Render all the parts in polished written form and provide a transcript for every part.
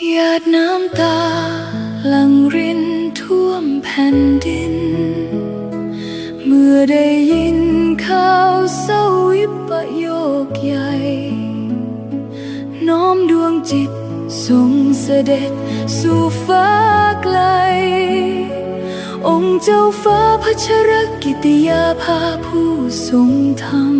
หยาดน้ำตาหลั่งรินท่วมแผ่นดินเมื่อได้ยินข่าวเศร้าวิปโยคใหญ่น้อมดวงจิตทรงเสด็จสู่ฟ้าไกลองค์เจ้าฟ้าพัชรกิติยาภาผู้ทรงธรรม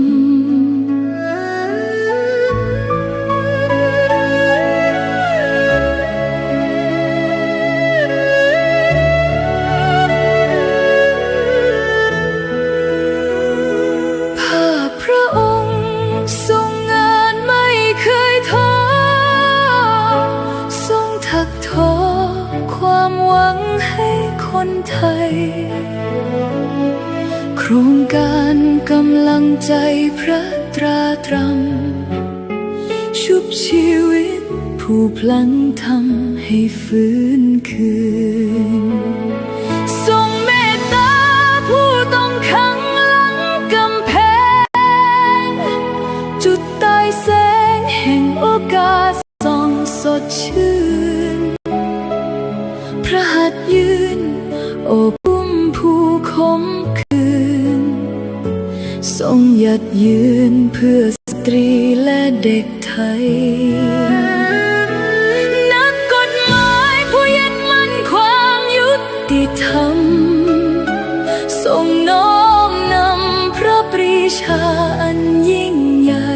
พระองค์ทรงงานไม่เคยท้อทรงถักทอความหวังให้คนไทยโครงการกำลังใจพระตราตรำชุบชีวิตผู้พลังทำให้ฟื้นคืนทรงเมตตาผู้ต้องขังหลังกำแพงจุดใต้แสงแห่งโอกาสส่องสดชื่นพระหัตถ์ยืนโอบอุ้มผู้ขมขื่นทรงหยัดยืนเพื่อสตรีและเด็กไทยนักกฎหมายผู้ยึดมั่นความยุติธรรมทรงน้อมนำพระปรีชาอันยิ่งใหญ่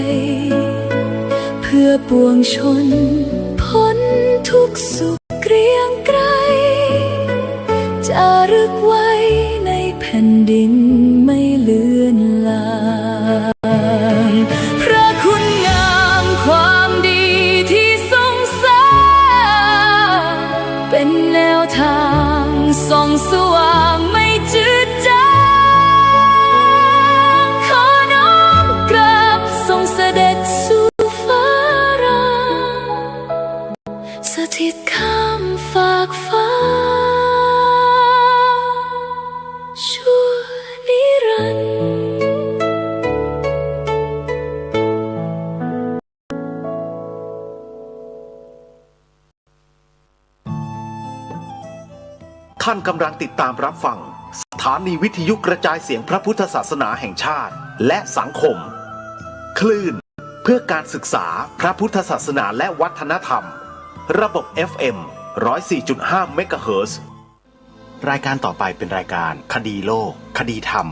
เพื่อปวงชนพ้นทุกสุขเกรียงไกรจารึกไว้ในแผ่นดินไม่เลือนลางพระคุณงามความดีที่ทรงสร้างเป็นแนวทางส่องสว่างไม่จืดจางขอน้อมกราบทรงเสด็จสู่ฟ้ารางสถิตข้ามฝากฟ้าชั่วนิรันดร์ท่านกำลังติดตามรับฟังสถานีวิทยุกระจายเสียงพระพุทธศาสนาแห่งชาติและสังคมคลื่นเพื่อการศึกษาพระพุทธศาสนาและวัฒนธรรมระบบ FM 104.5 เมกะเฮิรตซ์รายการต่อไปเป็นรายการคดีโลกคดีธรรม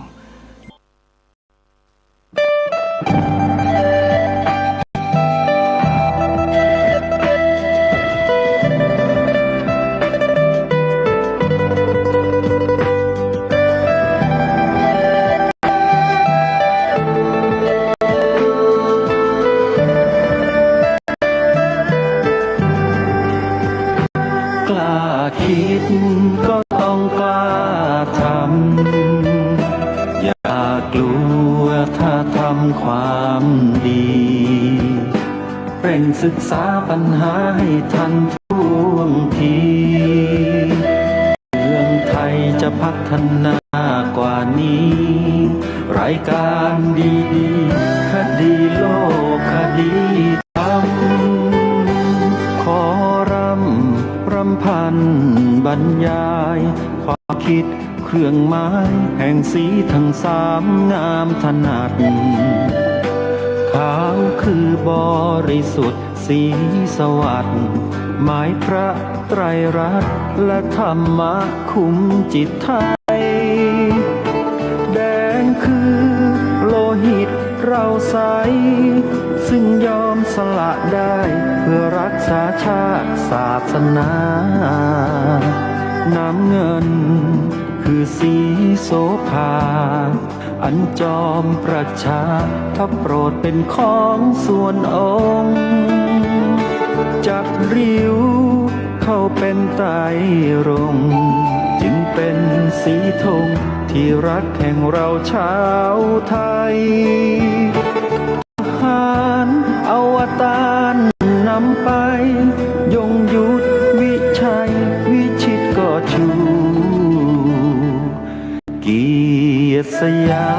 คิดก็ต้องกล้าทำอย่ากลัวถ้าทำความดีเร่งศึกษาปัญหาให้ทันท่วงทีเมืองไทยจะพัฒนากว่านี้รายการดีคดีโลกคดีธรรมขอรำพันบรรยายความคิดเครื่องหมายแห่งสีทั้งสามงามถนัดขาวคือบริสุทธิ์สีสวัสดิ์หมายพระไตรรัตน์และธรรมะคุ้มจิตไทยแดงคือโลหิตเราใสซึ่งยอมสละได้เพื่อรักษาชาติศาสนาน้ำเงินคือสีโสภาอันจอมประชาถ้าโปรดเป็นของส่วนองค์จับริ้วเข้าเป็นไตรรงค์จึงเป็นสีธงที่รักแห่งเราชาวไทยทหารอวตารนำไปยงยุทธวิชัยวิชิตก็ชูเกียรติสยา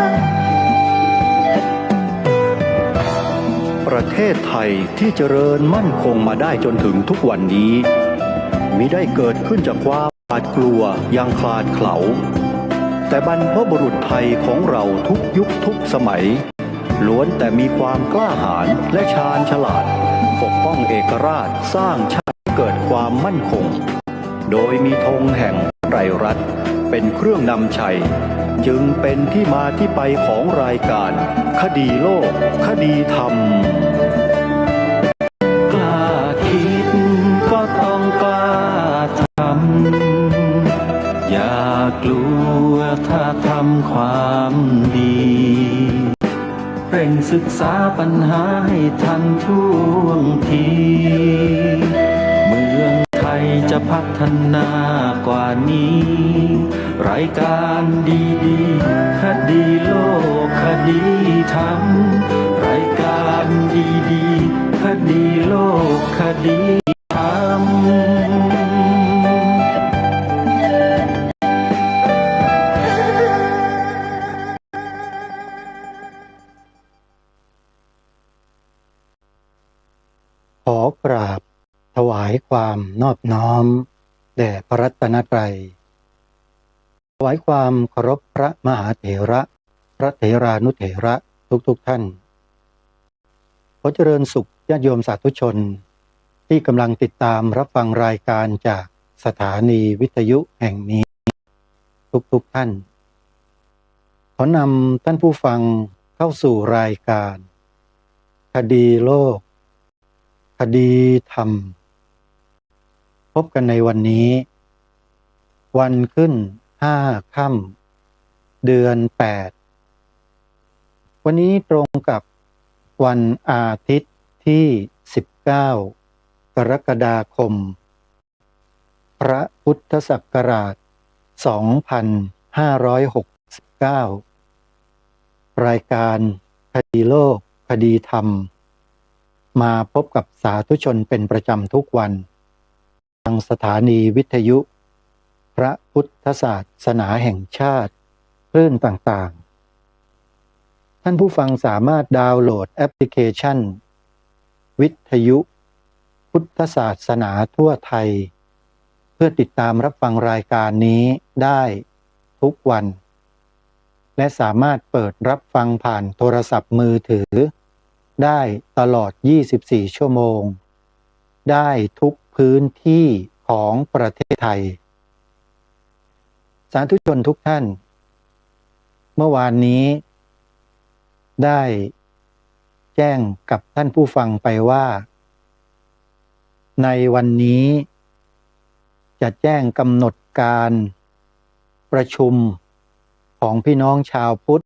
มประเท ศไทยที่เจริญมั่นคงมาได้จนถึงทุกวันนี้มิได้เกิดขึ้นจากความหวาดกลัวอย่างคลาดเขลาแต่บรรพบุรุษไทยของเราทุกยุคทุกสมัยล้วนแต่มีความกล้าหาญและชาญฉลาดปกป้องเอกราชสร้างชาติให้เกิดความมั่นคงโดยมีธงแห่งไตรรัตน์เป็นเครื่องนำชัยจึงเป็นที่มาที่ไปของรายการคดีโลกคดีธรรมกล้าคิดก็ต้องกล้าทำอย่ากลัวถ้าทำความดีเร่งศึกษาปัญหาให้ทันท่วงทีเมืองไทยจะพัฒนากว่านี้รายการดีๆคดีโลกคดีธรรมรายการดีๆคดีโลกคดีธรรมขอกราบถวายความนอบน้อมแด่พระรัตนตรัยถวายความเคารพพระมหาเถระพระเถรานุเถระทุกท่านขอเจริญสุขญาติโยมสาธุชนที่กำลังติดตามรับฟังรายการจากสถานีวิทยุแห่งนี้ทุกท่านขอนำท่านผู้ฟังเข้าสู่รายการคดีโลกคดีธรรมพบกันในวันนี้วันขึ้น5 ค่ำเดือน 8วันนี้ตรงกับวันอาทิตย์ที่19 กรกฎาคมพระพุทธศักราช2569รายการคดีโลกคดีธรรมมาพบกับสาธุชนเป็นประจำทุกวันทางสถานีวิทยุพระพุทธศาสนาแห่งชาติคลื่นต่างๆท่านผู้ฟังสามารถดาวน์โหลดแอปพลิเคชันวิทยุพุทธศาสนาทั่วไทยเพื่อติดตามรับฟังรายการนี้ได้ทุกวันและสามารถเปิดรับฟังผ่านโทรศัพท์มือถือได้ตลอด24 ชั่วโมงได้ทุกพื้นที่ของประเทศไทยสาธุชนทุกท่านเมื่อวานนี้ได้แจ้งกับท่านผู้ฟังไปว่าในวันนี้จะแจ้งกำหนดการประชุมของพี่น้องชาวพุทธ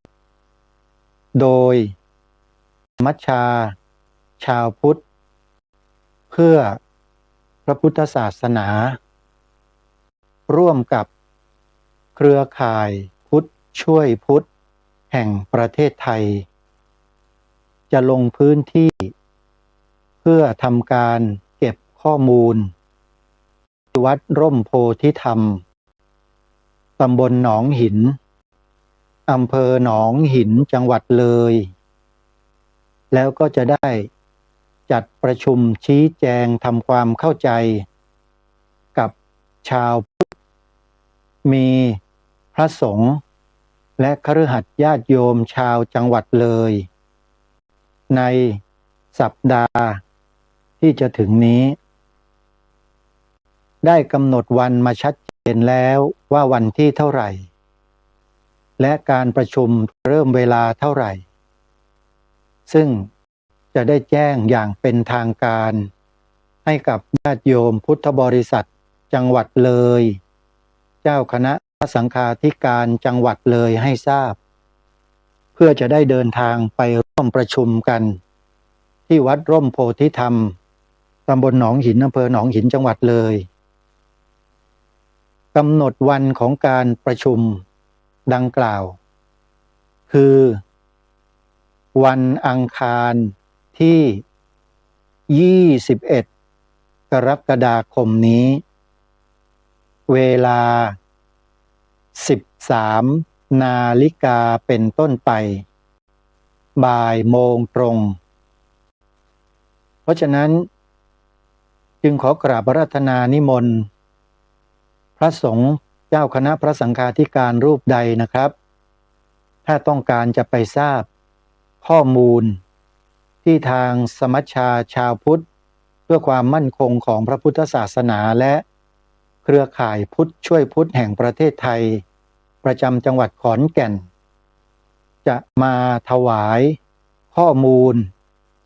โดยมัชฌาชาวพุทธเพื่อพระพุทธศาสนาร่วมกับเครือข่ายพุทธช่วยพุทธแห่งประเทศไทยจะลงพื้นที่เพื่อทำการเก็บข้อมูลที่วัดร่มโพธิธรรมตำบลหนองหินอำเภอหนองหินจังหวัดเลยแล้วก็จะได้จัดประชุมชี้แจงทำความเข้าใจกับชาวพุทธมีพระสงฆ์และคฤหัสถ์ญาติโยมชาวจังหวัดเลยในสัปดาห์ที่จะถึงนี้ได้กำหนดวันมาชัดเจนแล้วว่าวันที่เท่าไหร่และการประชุมเริ่มเวลาเท่าไหร่ซึ่งจะได้แจ้งอย่างเป็นทางการให้กับญาติโยมพุทธบริษัทจังหวัดเลยเจ้าคณะสังฆาธิการจังหวัดเลยให้ทราบเพื่อจะได้เดินทางไปร่วมประชุมกันที่วัดร่มโพธิธรรมตำบลหนองหินอำเภอหนองหินจังหวัดเลยกำหนดวันของการประชุมดังกล่าวคือวันอังคารที่21 กรกฎาคมนี้เวลา13 นาฬิกาเป็นต้นไปบ่ายโมงตรง ราะฉะนั้นจึงขอกราบอาราธนานิมนต์พระสงฆ์เจ้าคณะพระสังฆาธิการรูปใดนะครับ ถ้าต้องการจะไปทราบข้อมูลที่ทางสมัชชาชาวพุทธเพื่อความมั่นคงของพระพุทธศาสนาและเครือข่ายพุทธช่วยพุทธแห่งประเทศไทยประจำจังหวัดขอนแก่นจะมาถวายข้อมูล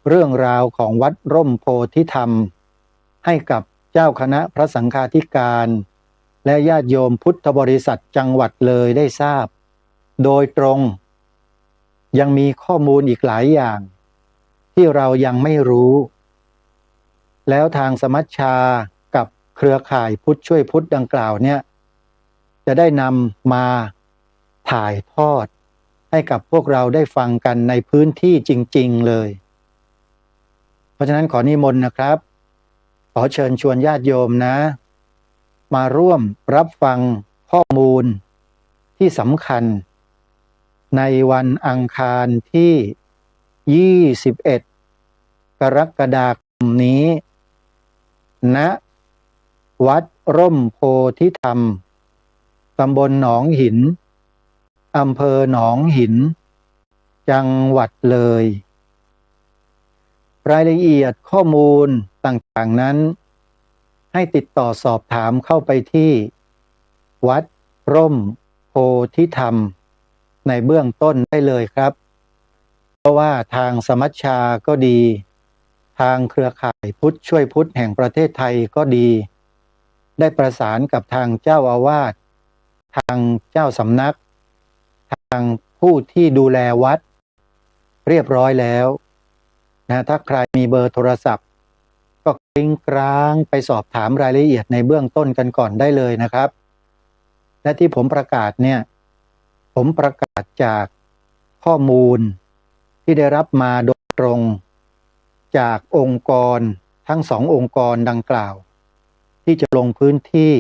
เรื่องราวของวัดร่มโพธิธรรมให้กับเจ้าคณะพระสังฆาธิการและญาติโยมพุทธบริษัทจังหวัดเลยได้ทราบโดยตรงยังมีข้อมูลอีกหลายอย่างที่เรายังไม่รู้แล้วทางสมัชชากับเครือข่ายพุทธช่วยพุทธดังกล่าวเนี่ยจะได้นำมาถ่ายทอดให้กับพวกเราได้ฟังกันในพื้นที่จริงๆเลยเพราะฉะนั้นขอนิมนต์นะครับขอเชิญชวนญาติโยมนะมาร่วมรับฟังข้อมูลที่สำคัญในวันอังคารที่21กรกฎาคมนี้ณวัดร่มโพธิธรรมตำบลหนองหินอำเภอหนองหินจังหวัดเลยรายละเอียดข้อมูลต่างๆนั้นให้ติดต่อสอบถามเข้าไปที่วัดร่มโพธิธรรมในเบื้องต้นได้เลยครับเพราะว่าทางสมัชชาก็ดีทางเครือข่ายพุทธช่วยพุทธแห่งประเทศไทยก็ดีได้ประสานกับทางเจ้าอาวาสทางเจ้าสำนักทางผู้ที่ดูแลวัดเรียบร้อยแล้วนะถ้าใครมีเบอร์โทรศัพท์ก็กริ้งกร้างไปสอบถามรายละเอียดในเบื้องต้นกันก่อนได้เลยนะครับและที่ผมประกาศเนี่ยผมประกาศจากข้อมูลที่ได้รับมาโดยตรงจากองค์กรทั้งสององค์กรดังกล่าวที่จะลงพื้นที่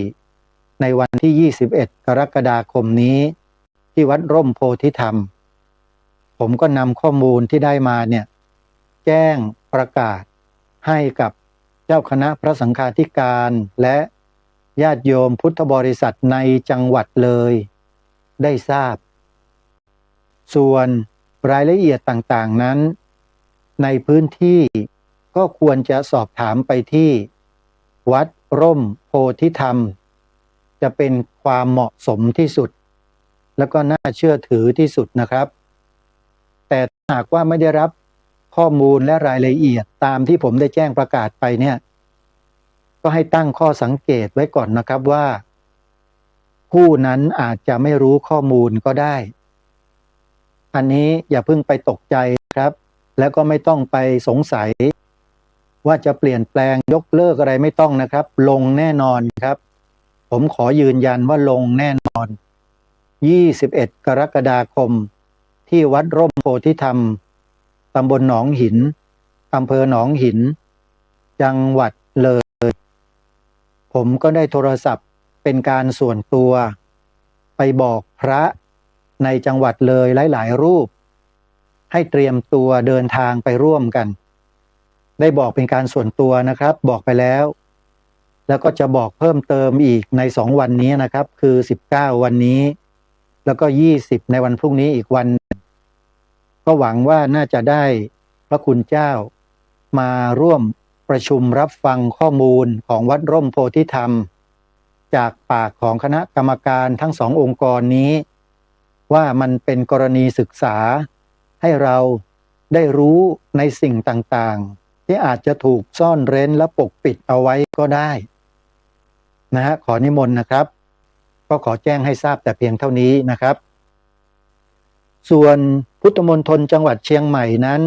ในวันที่21กรกฎาคมนี้ที่วัดร่มโพธิธรรมผมก็นำข้อมูลที่ได้มาเนี่ยแจ้งประกาศให้กับเจ้าคณะพระสังฆาธิการและญาติโยมพุทธบริษัทในจังหวัดเลยได้ทราบส่วนรายละเอียดต่างๆนั้นในพื้นที่ก็ควรจะสอบถามไปที่วัดร่มโพธิธรรมจะเป็นความเหมาะสมที่สุดแล้วก็น่าเชื่อถือที่สุดนะครับแต่หากว่าไม่ได้รับข้อมูลและรายละเอียดตามที่ผมได้แจ้งประกาศไปเนี่ยก็ให้ตั้งข้อสังเกตไว้ก่อนนะครับว่าผู้นั้นอาจจะไม่รู้ข้อมูลก็ได้อันนี้อย่าเพิ่งไปตกใจครับแล้วก็ไม่ต้องไปสงสัยว่าจะเปลี่ยนแปลงยกเลิกอะไรไม่ต้องนะครับลงแน่นอนครับผมขอยืนยันว่าลงแน่นอน21กรกฎาคมที่วัดร่มโพธิธรรมตำบลหนองหินอำเภอหนองหินจังหวัดเลยผมก็ได้โทรศัพท์เป็นการส่วนตัวไปบอกพระในจังหวัดเลยหลายๆรูปให้เตรียมตัวเดินทางไปร่วมกันได้บอกเป็นการส่วนตัวนะครับบอกไปแล้วแล้วก็จะบอกเพิ่มเติมอีกใน2วันนี้นะครับคือ19วันนี้แล้วก็20ในวันพรุ่งนี้อีกวันก็หวังว่าน่าจะได้พระคุณเจ้ามาร่วมประชุมรับฟังข้อมูลของวัดร่มโพธิธรรมจากปากของคณะกรรมการทั้ง2องค์กรนี้ว่ามันเป็นกรณีศึกษาให้เราได้รู้ในสิ่งต่างๆที่อาจจะถูกซ่อนเร้นและปกปิดเอาไว้ก็ได้นะฮะขอนิมนต์นะครับก็ขอแจ้งให้ทราบแต่เพียงเท่านี้นะครับส่วนพุทธมณฑลจังหวัดเชียงใหม่นั้น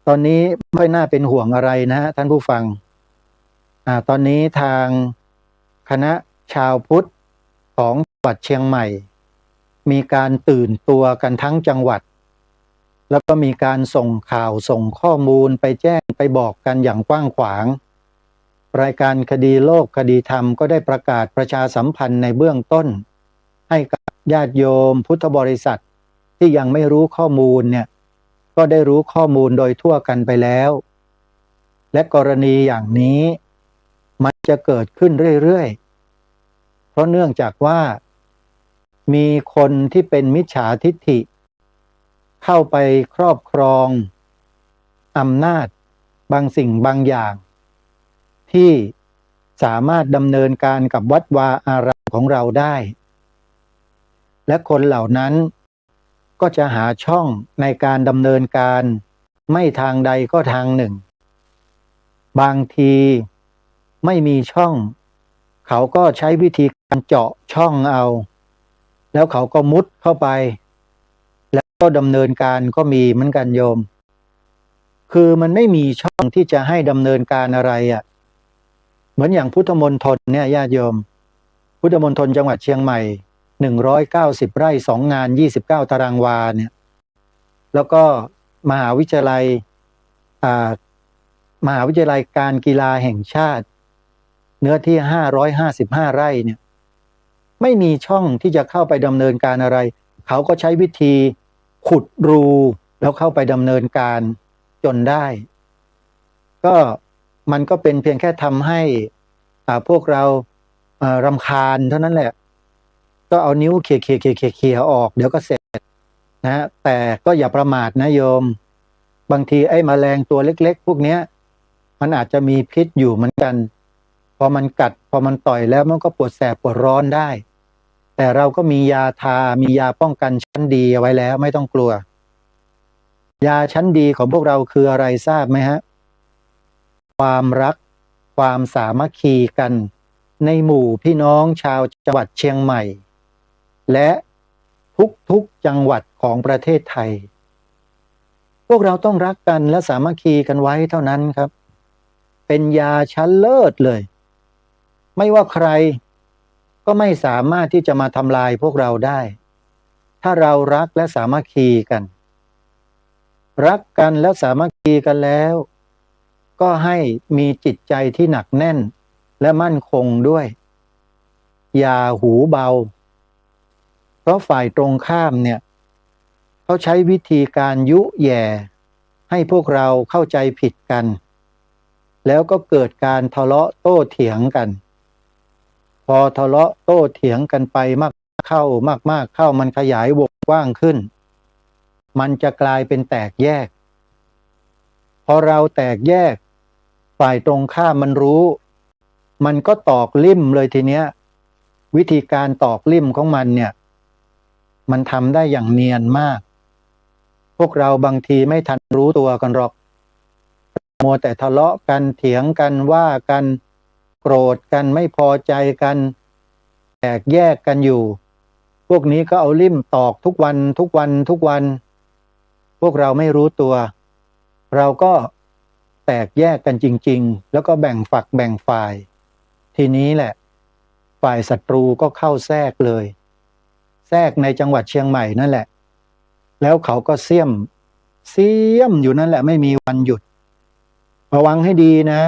ตอนนี้ไม่ค่อยน่าเป็นห่วงอะไรนะฮะท่านผู้ฟังตอนนี้ทางคณะชาวพุทธของจังหวัดเชียงใหม่มีการตื่นตัวกันทั้งจังหวัดแล้วก็มีการส่งข่าวส่งข้อมูลไปแจ้งไปบอกกันอย่างกว้างขวางรายการคดีโลกคดีธรรมก็ได้ประกาศประชาสัมพันธ์ในเบื้องต้นให้กับญาติโยมพุทธบริษัทที่ยังไม่รู้ข้อมูลเนี่ยก็ได้รู้ข้อมูลโดยทั่วกันไปแล้ว และกรณีอย่างนี้มันจะเกิดขึ้นเรื่อยๆเพราะเนื่องจากว่ามีคนที่เป็นมิจฉาทิฏฐิเข้าไปครอบครองอำนาจบางสิ่งบางอย่างที่สามารถดำเนินการกับวัดวาอารามของเราได้และคนเหล่านั้นก็จะหาช่องในการดำเนินการไม่ทางใดก็ทางหนึ่งบางทีไม่มีช่องเขาก็ใช้วิธีการเจาะช่องเอาแล้วเขาก็มุดเข้าไปแล้วก็ดำเนินการก็มีเหมือนกันโยมคือมันไม่มีช่องที่จะให้ดำเนินการอะไรอ่ะเหมือนอย่างพุทธมณฑลเนี่ยญาติโยมพุทธมณฑลจังหวัดเชียงใหม่190 ไร่2 งาน29 ตารางวาเนี่ยแล้วก็มหาวิทยาลัยการกีฬาแห่งชาติเนื้อที่555 ไร่เนี่ยไม่มีช่องที่จะเข้าไปดำเนินการอะไรเขาก็ใช้วิธีขุดรูแล้วเข้าไปดำเนินการจนได้ก็มันก็เป็นเพียงแค่ทำให้พวกเรารำคาญเท่านั้นแหละก็เอานิ้วเขี่ยออกเดี๋ยวก็เสร็จนะแต่ก็อย่าประมาทนะโยมบางทีไอ้แมลงตัวเล็กๆพวกเนี้ยมันอาจจะมีพิษอยู่เหมือนกันพอมันกัดพอมันต่อยแล้วมันก็ปวดแสบปวดร้อนได้แต่เราก็มียาทามียาป้องกันชั้นดีเอาไว้แล้วไม่ต้องกลัวยาชั้นดีของพวกเราคืออะไรทราบไหมฮะความรักความสามัคคีกันในหมู่พี่น้องชาวจังหวัดเชียงใหม่และทุกจังหวัดของประเทศไทยพวกเราต้องรักกันและสามัคคีกันไว้เท่านั้นครับเป็นยาชั้นเลิศเลยไม่ว่าใครก็ไม่สามารถที่จะมาทำลายพวกเราได้ถ้าเรารักและสามัคคีกันรักกันและสามัคคีกันแล้วก็ให้มีจิตใจที่หนักแน่นและมั่นคงด้วยอย่าหูเบาเพราะฝ่ายตรงข้ามเนี่ยเขาใช้วิธีการยุแย่ให้พวกเราเข้าใจผิดกันแล้วก็เกิดการทะเลาะโต้เถียงกันพอทะเลาะโต้เถียงกันไปมากเข้ามันขยายวงกว้างขึ้นมันจะกลายเป็นแตกแยกพอเราแตกแยกฝ่ายตรงข้ามมันรู้มันก็ตอกลิ่มเลยทีเนี้ยวิธีการตอกลิ่มของมันเนี่ยมันทำได้อย่างเนียนมากพวกเราบางทีไม่ทันรู้ตัวกันหรอกมัวแต่ทะเลาะกันเถียงกันว่ากันโกรธกันไม่พอใจกันแตกแยกกันอยู่พวกนี้ก็เอาลิ่มตอกทุกวันพวกเราไม่รู้ตัวเราก็แตกแยกกันจริงๆแล้วก็แบ่งฝักแบ่งฝ่ายทีนี้แหละฝ่ายศัตรูก็เข้าแทรกเลยแทรกในจังหวัดเชียงใหม่นั่นแหละแล้วเขาก็เสี้ยมอยู่นั่นแหละไม่มีวันหยุดระวังให้ดีนะ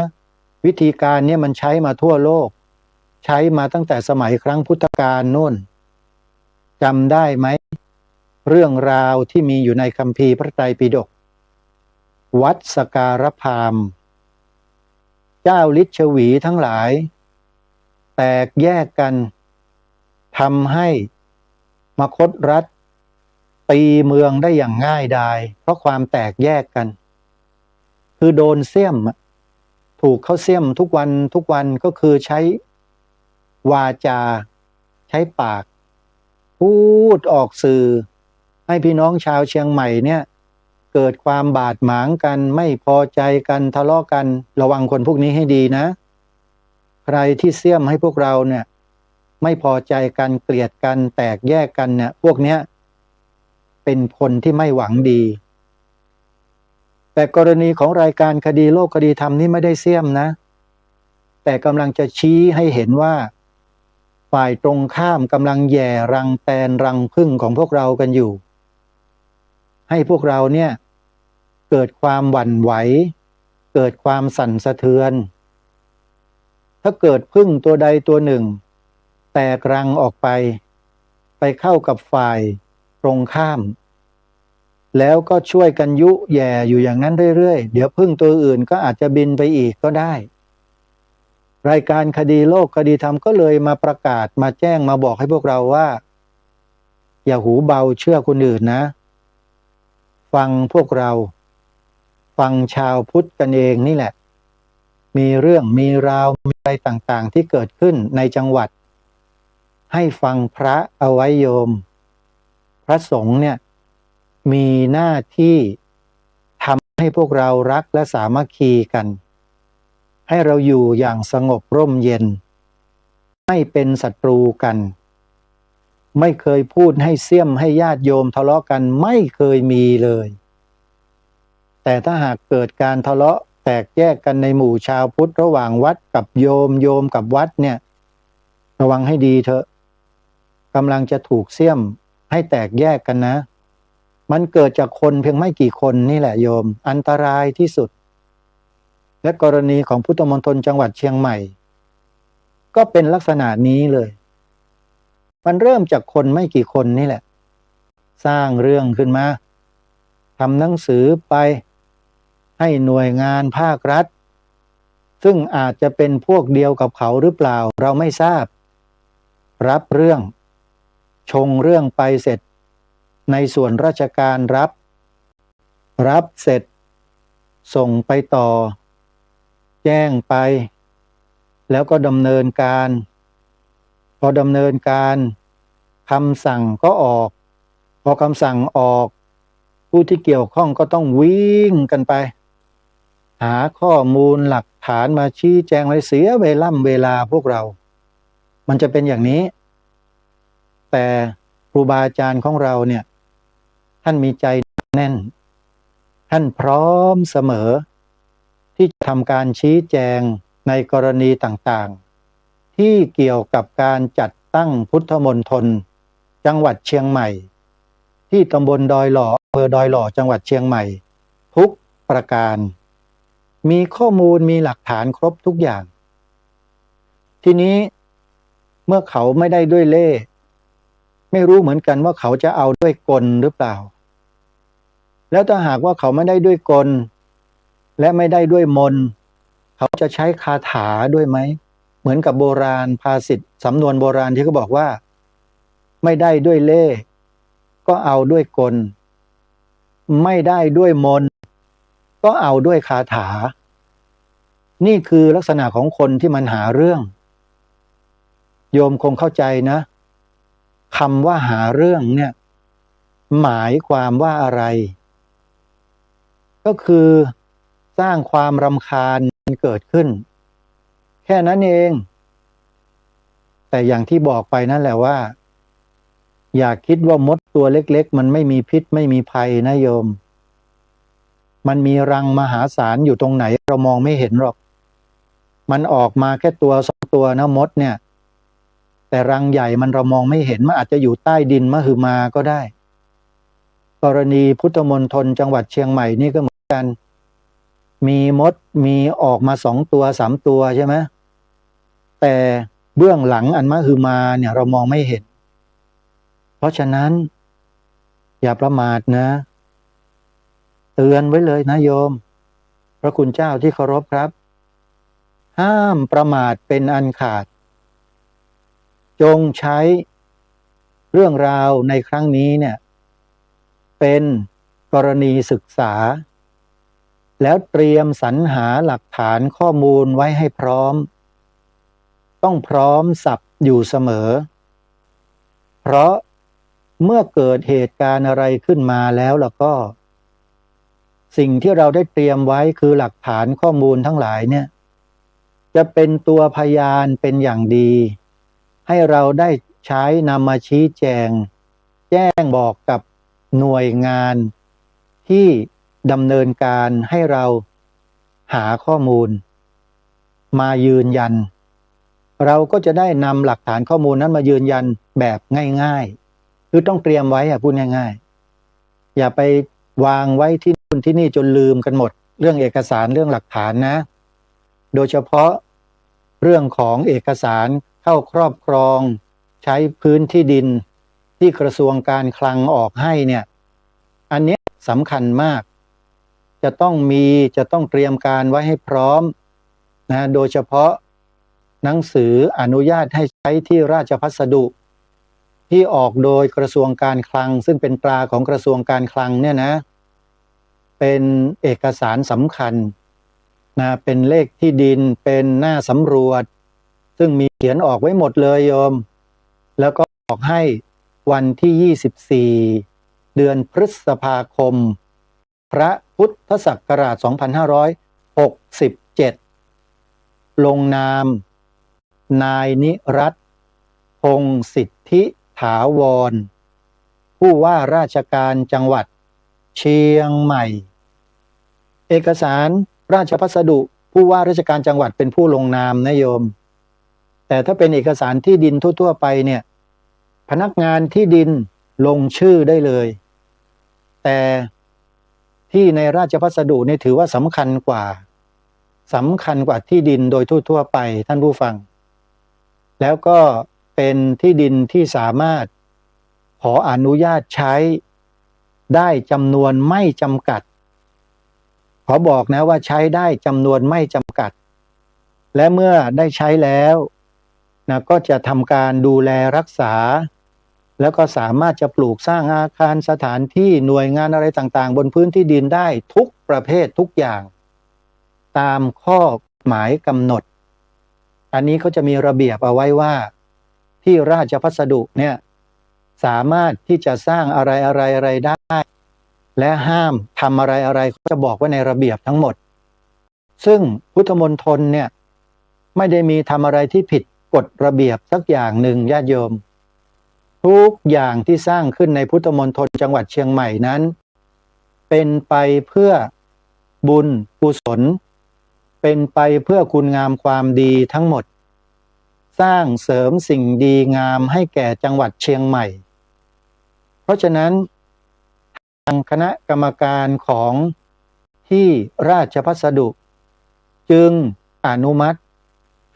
วิธีการนี้มันใช้มาทั่วโลกใช้มาตั้งแต่สมัยครั้งพุทธกาลนู่นจำได้ไหมเรื่องราวที่มีอยู่ในคัมภีร์พระไตรปิฎกวัดสการพามเจ้าฤทธิ์ชวีทั้งหลายแตกแยกกันทำให้มคธรัฐตีเมืองได้อย่างง่ายดายเพราะความแตกแยกกันคือโดนเสี้ยมถูกเขาเสี้ยมทุกวันก็คือใช้วาจาใช้ปากพูดออกสื่อให้พี่น้องชาวเชียงใหม่เนี่ยเกิดความบาดหมางกันไม่พอใจกันทะเลาะกันระวังคนพวกนี้ให้ดีนะใครที่เสี้ยมให้พวกเราเนี่ยไม่พอใจกันเกลียดกันแตกแยกกันเนี่ยพวกเนี้ยเป็นคนที่ไม่หวังดีแต่กรณีของรายการคดีโลกคดีธรรมนี่ไม่ได้เสี้ยมนะแต่กำลังจะชี้ให้เห็นว่าฝ่ายตรงข้ามกำลังแย่รังแตนรังผึ้งของพวกเรากันอยู่ให้พวกเราเนี่ยเกิดความหวั่นไหวเกิดความสั่นสะเทือนถ้าเกิดผึ้งตัวใดตัวหนึ่งแตกรังออกไปเข้ากับฝ่ายตรงข้าม แล้วก็ช่วยกันยุแย่อยู่อย่างนั้นเรื่อยๆเดี๋ยวพึ่งตัวอื่นก็อาจจะบินไปอีกก็ได้รายการคดีโลกคดีธรรมก็เลยมาประกาศมาแจ้งมาบอกให้พวกเราว่าอย่าหูเบาเชื่อคนอื่นนะฟังพวกเราฟังชาวพุทธกันเองนี่แหละมีเรื่องมีราวมีอะไรต่างๆที่เกิดขึ้นในจังหวัดให้ฟังพระเอาไว้โยมพระสงฆ์เนี่ยมีหน้าที่ทำให้พวกเรารักและสามัคคีกันให้เราอยู่อย่างสงบร่มเย็นไม่เป็นศัตรูกันไม่เคยพูดให้เสี้ยมให้ญาติโยมทะเลาะกันไม่เคยมีเลยแต่ถ้าหากเกิดการทะเลาะแตกแยกกันในหมู่ชาวพุทธระหว่างวัดกับโยมโยมกับวัดเนี่ยระวังให้ดีเถอะกำลังจะถูกเสี้ยมให้แตกแยกกันนะมันเกิดจากคนเพียงไม่กี่คนนี่แหละโยมอันตรายที่สุดและกรณีของพุทธมณฑลจังหวัดเชียงใหม่ก็เป็นลักษณะนี้เลยมันเริ่มจากคนไม่กี่คนนี่แหละสร้างเรื่องขึ้นมาทำหนังสือไปให้หน่วยงานภาครัฐซึ่งอาจจะเป็นพวกเดียวกับเขาหรือเปล่าเราไม่ทราบรับเรื่องชงเรื่องไปเสร็จในส่วนราชการรับเสร็จส่งไปต่อแจ้งไปแล้วก็ดำเนินการพอดำเนินการคำสั่งก็ออกพอคำสั่งออกผู้ที่เกี่ยวข้องก็ต้องวิ่งกันไปหาข้อมูลหลักฐานมาชี้แจงไว้เสียเวลาพวกเรามันจะเป็นอย่างนี้แต่ครูบาอาจารย์ของเราเนี่ยท่านมีใจแน่นท่านพร้อมเสมอที่จะทำการชี้แจงในกรณีต่างๆที่เกี่ยวกับการจัดตั้งพุทธมณฑลจังหวัดเชียงใหม่ที่ตำบลดอยหล่ออำเภอดอยหล่อจังหวัดเชียงใหม่ทุกประการมีข้อมูลมีหลักฐานครบทุกอย่างทีนี้เมื่อเขาไม่ได้ด้วยเล่ห์ไม่รู้เหมือนกันว่าเขาจะเอาด้วยกลหรือเปล่าแล้วถ้าหากว่าเขาไม่ได้ด้วยกลและไม่ได้ด้วยมนต์เขาจะใช้คาถาด้วยไหมเหมือนกับโบราณภาษิตสำนวนโบราณที่เขาบอกว่าไม่ได้ด้วยเล่ห์ก็เอาด้วยกลไม่ได้ด้วยมนต์ก็เอาด้วยคาถานี่คือลักษณะของคนที่มันหาเรื่องโยมคงเข้าใจนะคำว่าหาเรื่องเนี่ยหมายความว่าอะไรก็คือสร้างความรำคาญเกิดขึ้นแค่นั้นเองแต่อย่างที่บอกไปนั่นแหละว่าอย่าคิดว่ามดตัวเล็กๆมันไม่มีพิษไม่มีภัยนะโยมมันมีรังมหาศาลอยู่ตรงไหนเรามองไม่เห็นหรอกมันออกมาแค่ตัวสองตัวนะมดเนี่ยแต่รังใหญ่มันเรามองไม่เห็นมันอาจจะอยู่ใต้ดินมหึมาก็ได้กรณีพุทธมณฑลจังหวัดเชียงใหม่นี่ก็เหมือนกันมีมดมีออกมา2 ตัว 3 ตัวใช่ไหมแต่เบื้องหลังอันมหึมาเนี่ยเรามองไม่เห็นเพราะฉะนั้นอย่าประมาทนะเตือนไว้เลยนะโยมพระคุณเจ้าที่เคารพครับห้ามประมาทเป็นอันขาดจงใช้เรื่องราวในครั้งนี้เนี่ยเป็นกรณีศึกษาแล้วเตรียมสรรหาหลักฐานข้อมูลไว้ให้พร้อมต้องพร้อมสับอยู่เสมอเพราะเมื่อเกิดเหตุการณ์อะไรขึ้นมาแล้วก็สิ่งที่เราได้เตรียมไว้คือหลักฐานข้อมูลทั้งหลายเนี่ยจะเป็นตัวพยานเป็นอย่างดีให้เราได้ใช้นำมาชี้แจงแจ้งบอกกับหน่วยงานที่ดำเนินการให้เราหาข้อมูลมายืนยันเราก็จะได้นำหลักฐานข้อมูลนั้นมายืนยันแบบง่ายๆคือต้องเตรียมไว้พูดง่ายๆอย่าไปวางไว้ที่นู่นที่นี่จนลืมกันหมดเรื่องเอกสารเรื่องหลักฐานนะโดยเฉพาะเรื่องของเอกสารเข้าครอบครองใช้พื้นที่ดินที่กระทรวงการคลังออกให้เนี่ยอันนี้ สำคัญมาก จะต้องเตรียมการไว้ให้พร้อมนะโดยเฉพาะหนังสืออนุญาตให้ใช้ที่ราชพัสดุที่ออกโดยกระทรวงการคลังซึ่งเป็นตราของกระทรวงการคลังเนี่ยนะเป็นเอกสารสำคัญนะเป็นเลขที่ดินเป็นหน้าสำรวจซึ่งมีเขียนออกไว้หมดเลยโยมแล้วก็ออกให้วันที่24เดือนพฤษภาคมพระพุทธศักราช2567ลงนามนายนิรัตน์พงษ์สิทธิถาวรผู้ว่าราชการจังหวัดเชียงใหม่เอกสารราชพัสดุผู้ว่าราชการจังหวัดเป็นผู้ลงนามนะโยมแต่ถ้าเป็นเอกสารที่ดินทั่วๆไปเนี่ยพนักงานที่ดินลงชื่อได้เลยแต่ที่ในราชพัสดุนี่ถือว่าสำคัญกว่าที่ดินโดยทั่วๆไปท่านผู้ฟังแล้วก็เป็นที่ดินที่สามารถขออนุญาตใช้ได้จำนวนไม่จำกัดขอบอกนะว่าใช้ได้จำนวนไม่จำกัดและเมื่อได้ใช้แล้วนะก็จะทำการดูแลรักษาแล้วก็สามารถจะปลูกสร้างอาคารสถานที่หน่วยงานอะไรต่างๆบนพื้นที่ดินได้ทุกประเภททุกอย่างตามข้อกฎหมายกำหนดอันนี้เขาจะมีระเบียบเอาไว้ว่าที่ราชพัสดุเนี่ยสามารถที่จะสร้างอะไรได้และห้ามทำอะไรเขาจะบอกไว้ในระเบียบทั้งหมดซึ่งพุทธมณฑลเนี่ยไม่ได้มีทำอะไรที่ผิดกฎระเบียบสักอย่างหนึ่งญาติโยมทุกอย่างที่สร้างขึ้นในพุทธมณฑลจังหวัดเชียงใหม่นั้นเป็นไปเพื่อบุญกุศลเป็นไปเพื่อคุณงามความดีทั้งหมดสร้างเสริมสิ่งดีงามให้แก่จังหวัดเชียงใหม่เพราะฉะนั้นทางคณะกรรมการของที่ราชพัสดุจึงอนุมัติ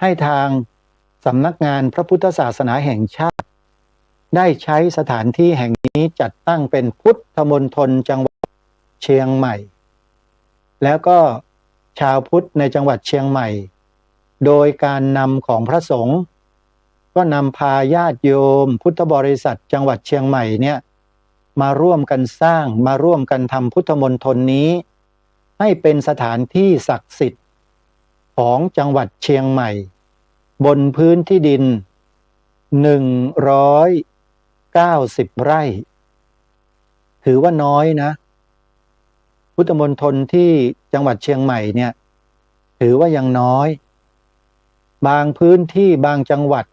ให้ทางสำนักงานพระพุทธศาสนาแห่งชาติได้ใช้สถานที่แห่งนี้จัดตั้งเป็นพุทธมณฑลจังหวัดเชียงใหม่แล้วก็ชาวพุทธในจังหวัดเชียงใหม่โดยการนำของพระสงฆ์ก็นำพาญาติโยมพุทธบริษัทจังหวัดเชียงใหม่เนี่ยมาร่วมกันสร้างมาร่วมกันทำพุทธมณฑลนี้ให้เป็นสถานที่ศักดิ์สิทธิ์ของจังหวัดเชียงใหม่บนพื้นที่ดิน190 ไร่ถือว่าน้อยนะพุทธมณฑลที่จังหวัดเชียงใหม่เนี่ยถือว่ายังน้อยบางพื้นที่บางจังหวัด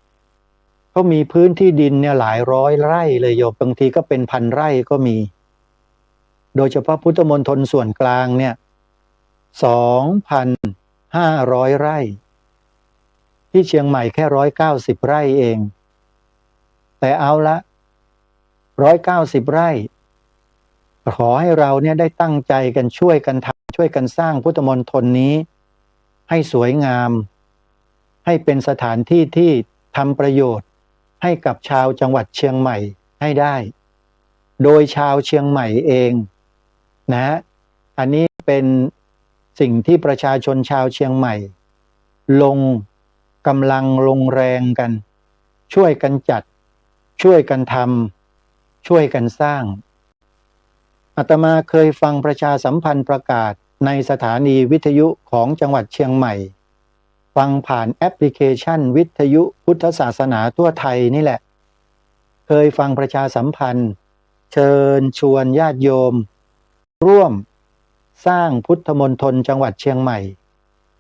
เขามีพื้นที่ดินเนี่ยหลายร้อยไร่เลยโยมบางทีก็เป็นพันไร่ก็มีโดยเฉพาะพุทธมณฑลส่วนกลางเนี่ย 2,500 ไร่ที่เชียงใหม่แค่190 ไร่เองแต่เอาละ190 ไร่ขอให้เราเนี่ยได้ตั้งใจกันช่วยกันทำช่วยกันสร้างพุทธมณฑลนี้ให้สวยงามให้เป็นสถานที่ที่ทำประโยชน์ให้กับชาวจังหวัดเชียงใหม่ให้ได้โดยชาวเชียงใหม่เองนะอันนี้เป็นสิ่งที่ประชาชนชาวเชียงใหม่ลงกำลังลงแรงกันช่วยกันจัดช่วยกันทำช่วยกันสร้างอาตมาเคยฟังประชาสัมพันธ์ประกาศในสถานีวิทยุของจังหวัดเชียงใหม่ฟังผ่านแอปพลิเคชันวิทยุพุทธศาสนาทั่วไทยนี่แหละเคยฟังประชาสัมพันธ์เชิญชวนญาติโยมร่วมสร้างพุทธมณฑลจังหวัดเชียงใหม่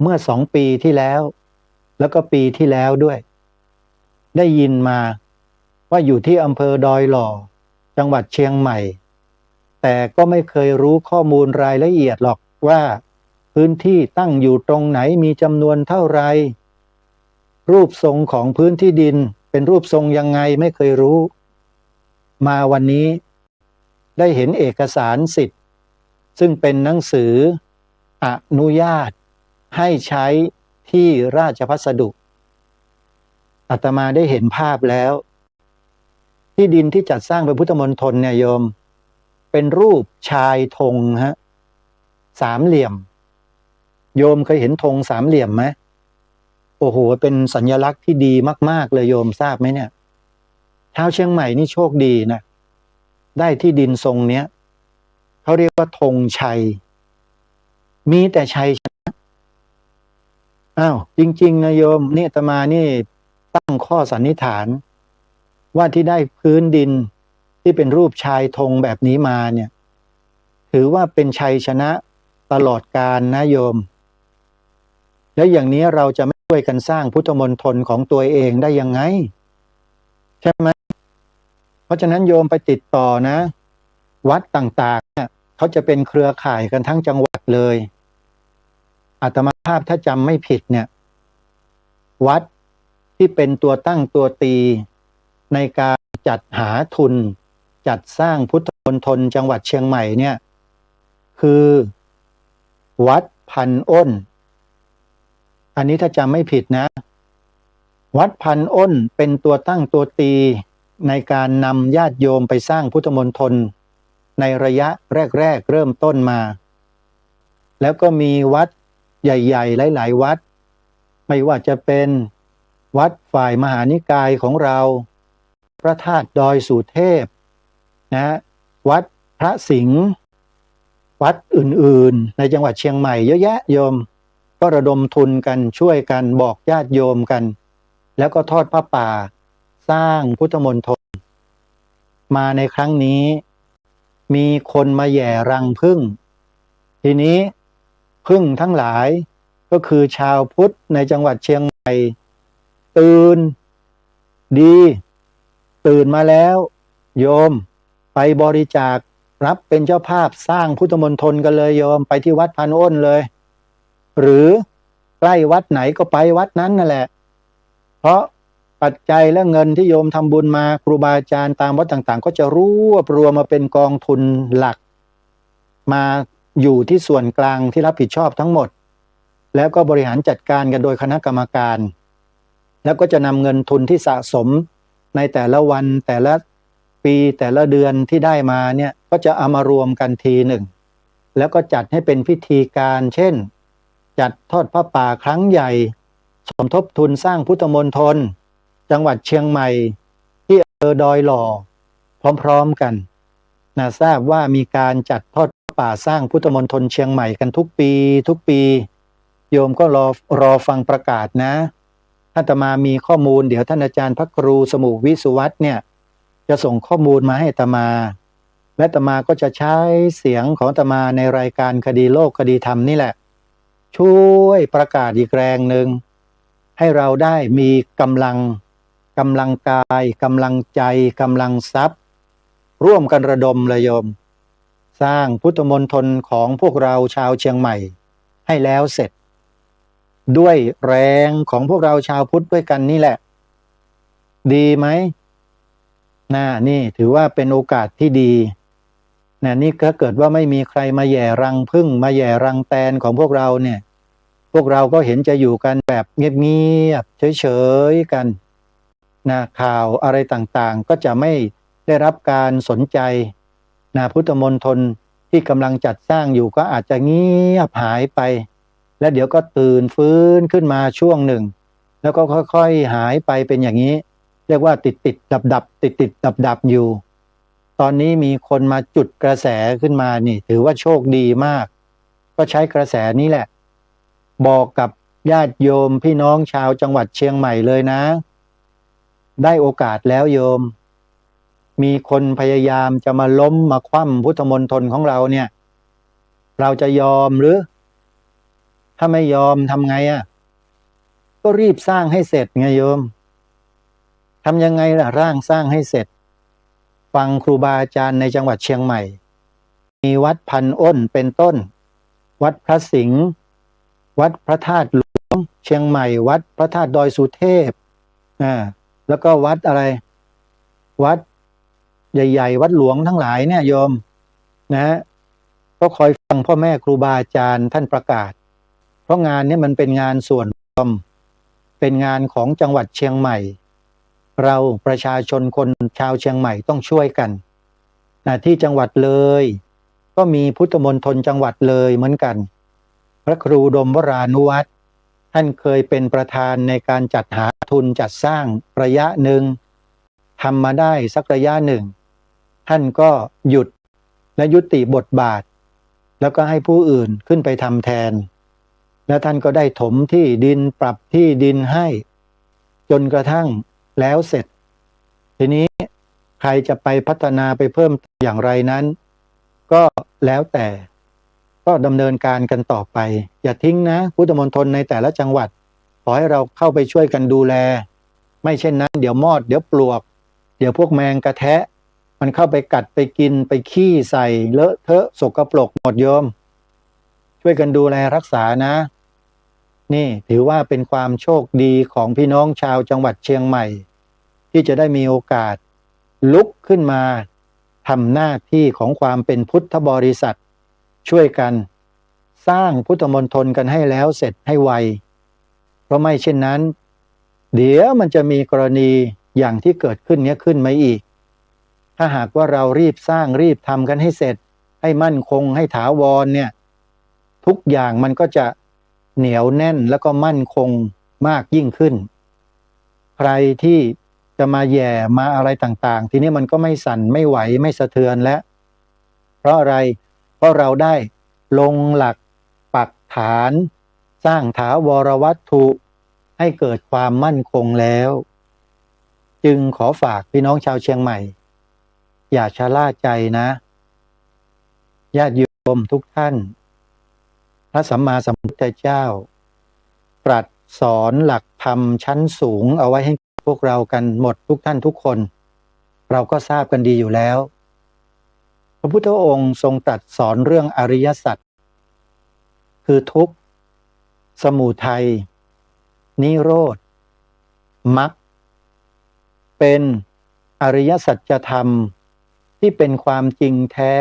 เมื่อ2 ปีที่แล้วแล้วก็ปีที่แล้วด้วยได้ยินมาว่าอยู่ที่อำเภอดอยหล่อจังหวัดเชียงใหม่แต่ก็ไม่เคยรู้ข้อมูลรายละเอียดหรอกว่าพื้นที่ตั้งอยู่ตรงไหนมีจำนวนเท่าไรรูปทรงของพื้นที่ดินเป็นรูปทรงยังไงไม่เคยรู้มาวันนี้ได้เห็นเอกสารสิทธิ์ซึ่งเป็นหนังสืออนุญาตให้ใช้ที่ราชพัสดุอาตมาได้เห็นภาพแล้วที่ดินที่จัดสร้างเป็นพุทธมณฑลเนี่ยโยม เป็นรูปชายธงฮะสามเหลี่ยมโยมเคยเห็นธงสามเหลี่ยมไหมโอ้โหเป็นสัญลักษณ์ที่ดีมากๆเลยโยมทราบไหมเนี่ยชาวเชียงใหม่นี่โชคดีนะได้ที่ดินทรงเนี้ยเขาเรียกว่าธงชัยมีแต่ชัยชนะอ้าวจริงๆนะโยมนี่อาตมานี่ตั้งข้อสันนิษฐานว่าที่ได้พื้นดินที่เป็นรูปชายธงแบบนี้มาเนี่ยถือว่าเป็นชัยชนะตลอดกาลนะโยมแล้วอย่างนี้เราจะไม่ช่วยกันสร้างพุทธมณฑลของตัวเองได้ยังไงใช่ไหมเพราะฉะนั้นโยมไปติดต่อนะวัดต่างๆเนี่ยเขาจะเป็นเครือข่ายกันทั้งจังหวัดเลยอาตมาภาพถ้าจำไม่ผิดเนี่ยวัดที่เป็นตัวตั้งตัวตีในการจัดหาทุนจัดสร้างพุทธมณฑลจังหวัดเชียงใหม่เนี่ยคือวัดพันอ้นอันนี้ถ้าจำไม่ผิดนะวัดพันอ้นเป็นตัวตั้งตัวตีในการนำญาติโยมไปสร้างพุทธมณฑลในระยะแรกๆเริ่มต้นมาแล้วก็มีวัดใหญ่ๆหลายๆวัดไม่ว่าจะเป็นวัดฝ่ายมหานิกายของเราพระธาตุดอยสุเทพนะวัดพระสิงห์วัดอื่นๆในจังหวัดเชียงใหม่เยอะแยะโยมก็ระดมทุนกันช่วยกันบอกญาติโยมกันแล้วก็ทอดผ้าป่าสร้างพุทธมณฑลมาในครั้งนี้มีคนมาแหย่รังผึ้งทีนี้ผึ้งทั้งหลายก็คือชาวพุทธในจังหวัดเชียงใหม่ตื่นดีตื่นมาแล้วโยมไปบริจาครับเป็นเจ้าภาพสร้างพุทธมณฑลกันเลยโยมไปที่วัดพันอ้นเลยหรือใกล้วัดไหนก็ไปวัดนั้นนั่นแหละเพราะปัจจัยและเงินที่โยมทำบุญมาครูบาอาจารย์ตามวัดต่างๆก็จะรวบรวมมาเป็นกองทุนหลักมาอยู่ที่ส่วนกลางที่รับผิดชอบทั้งหมดแล้วก็บริหารจัดการกันโดยคณะกรรมการแล้วก็จะนำเงินทุนที่สะสมในแต่ละวันแต่ละปีแต่ละเดือนที่ได้มาเนี่ยก็จะเอามารวมกันทีหนึ่งแล้วก็จัดให้เป็นพิธีการเช่นจัดทอดผ้าป่าครั้งใหญ่สมทบทุนสร้างพุทธมณฑลจังหวัดเชียงใหม่ที่อำเภอดอยหล่อพร้อมๆกันนะทราบว่ามีการจัดทอดผ้าป่าสร้างพุทธมณฑลเชียงใหม่กันทุกปีโยมก็รอฟังประกาศนะอาตมามีข้อมูลเดี๋ยวท่านอาจารย์พระครูสมุวิสุวัฒน์เนี่ยจะส่งข้อมูลมาให้อาตมาและอาตมาก็จะใช้เสียงของอาตมาในรายการคดีโลกคดีธรรมนี่แหละช่วยประกาศอีกแรงหนึ่งให้เราได้มีกำลังกายกำลังใจกำลังทรัพย์ร่วมกันระดมเลยโยมสร้างพุทธมณฑลของพวกเราชาวเชียงใหม่ให้แล้วเสร็จด้วยแรงของพวกเราชาวพุทธด้วยกันนี่แหละดีไหมนี่ถือว่าเป็นโอกาสที่ดีนี่ถ้าเกิดว่าไม่มีใครมาแหย่รังผึ้งมาแหย่รังแตนของพวกเราเนี่ยพวกเราก็เห็นจะอยู่กันแบบเงียบๆเฉยๆกันข่าวอะไรต่างๆก็จะไม่ได้รับการสนใจพุทธมณฑลที่กำลังจัดสร้างอยู่ก็อาจจะเงียบหายไปแล้วเดี๋ยวก็ตื่นฟื้นขึ้นมาช่วงหนึ่งแล้วก็ค่อยๆหายไปเป็นอย่างนี้เรียกว่าติดดับอยู่ตอนนี้มีคนมาจุดกระแสขึ้นมานี่ถือว่าโชคดีมากก็ใช้กระแสนี้แหละบอกกับญาติโยมพี่น้องชาวจังหวัดเชียงใหม่เลยนะได้โอกาสแล้วโยมมีคนพยายามจะมาล้มมาคว่ำพุทธมณฑลของเราเนี่ยเราจะยอมหรือถ้าไม่ยอมทำไงก็รีบสร้างให้เสร็จไงโยมทำยังไงล่ะสร้างให้เสร็จฟังครูบาอาจารย์ในจังหวัดเชียงใหม่มีวัดพันอ้นเป็นต้นวัดพระสิงห์วัดพระธาตุหลวงเชียงใหม่วัดพระธาตุดอยสุเทพแล้วก็วัดอะไรวัดใหญ่ๆวัดหลวงทั้งหลายเนี่ยโยมก็คอยฟังพ่อแม่ครูบาอาจารย์ท่านประกาศเพราะงานนี้มันเป็นงานส่วนรวมเป็นงานของจังหวัดเชียงใหม่เราประชาชนคนชาวเชียงใหม่ต้องช่วยกัน ที่จังหวัดเลยก็มีพุทธมณฑลจังหวัดเลยเหมือนกันพระครูดมวรานุวัตรท่านเคยเป็นประธานในการจัดหาทุนจัดสร้างระยะหนึ่งทำมาได้สักระยะหนึ่งท่านก็หยุดและยุติบทบาทแล้วก็ให้ผู้อื่นขึ้นไปทำแทนแล้วท่านก็ได้ถมที่ดินปรับที่ดินให้จนกระทั่งแล้วเสร็จทีนี้ใครจะไปพัฒนาไปเพิ่มอย่างไรนั้นก็แล้วแต่ก็ดำเนินการกันต่อไปอย่าทิ้งนะพุทธมณฑลในแต่ละจังหวัดขอให้เราเข้าไปช่วยกันดูแลไม่เช่นนั้นเดี๋ยวมอดเดี๋ยวปลวกเดี๋ยวพวกแมงกระแทะมันเข้าไปกัดไปกินไปขี้ใส่เลอะเทอะสกปรกหมดโยมช่วยกันดูแลรักษานะนี่ถือว่าเป็นความโชคดีของพี่น้องชาวจังหวัดเชียงใหม่ที่จะได้มีโอกาสลุกขึ้นมาทำหน้าที่ของความเป็นพุทธบริษัทช่วยกันสร้างพุทธมณฑลกันให้แล้วเสร็จให้ไวเพราะไม่เช่นนั้นเดี๋ยวมันจะมีกรณีอย่างที่เกิดขึ้นเนี้ยขึ้นมาอีกถ้าหากว่าเรารีบสร้างรีบทำกันให้เสร็จให้มั่นคงให้ถาวรเนี่ยทุกอย่างมันก็จะเหนียวแน่นแล้วก็มั่นคงมากยิ่งขึ้นใครที่จะมาแย่มาอะไรต่างๆทีนี้มันก็ไม่สั่นไม่ไหวไม่สะเทือนแล้วเพราะอะไรเพราะเราได้ลงหลักปักฐานสร้างถาวรวัตถุให้เกิดความมั่นคงแล้วจึงขอฝากพี่น้องชาวเชียงใหม่อย่าชะล่าใจนะญาติโยมทุกท่านพระสัมมาสัมพุทธเจ้าตรัสสอนหลักธรรมชั้นสูงเอาไว้ให้พวกเรากันหมดทุกท่านทุกคนเราก็ทราบกันดีอยู่แล้วพระพุทธองค์ทรงตรัสสอนเรื่องอริยสัจคือทุกข์สมุทัยนิโรธมรรคเป็นอริยสัจธรรมที่เป็นความจริงแท้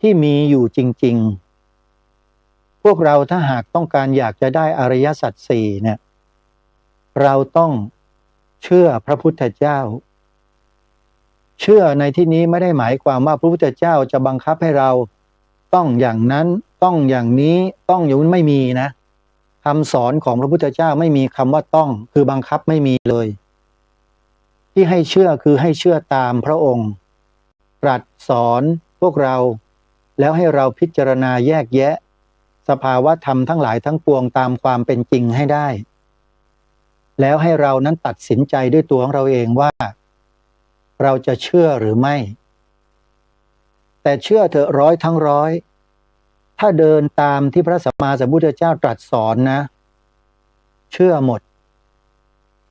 ที่มีอยู่จริงๆพวกเราถ้าหากต้องการอยากจะได้อริยสัจสี่เนี่ยเราต้องเชื่อพระพุทธเจ้าเชื่อในที่นี้ไม่ได้หมายความว่าพระพุทธเจ้าจะบังคับให้เราต้องอย่างนั้นต้องอย่างนี้ต้องอย่างนั้นไม่มีนะคำสอนของพระพุทธเจ้าไม่มีคำว่าต้องคือบังคับไม่มีเลยที่ให้เชื่อคือให้เชื่อตามพระองค์ตรัสสอนพวกเราแล้วให้เราพิจารณาแยกแยะสภาวะธรรมทั้งหลายทั้งปวงตามความเป็นจริงให้ได้แล้วให้เรานั้นตัดสินใจด้วยตัวของเราเองว่าเราจะเชื่อหรือไม่แต่เชื่อเถอะร้อยทั้งร้อยถ้าเดินตามที่พระสัมมาสัมพุทธเจ้าตรัสสอนนะเชื่อหมด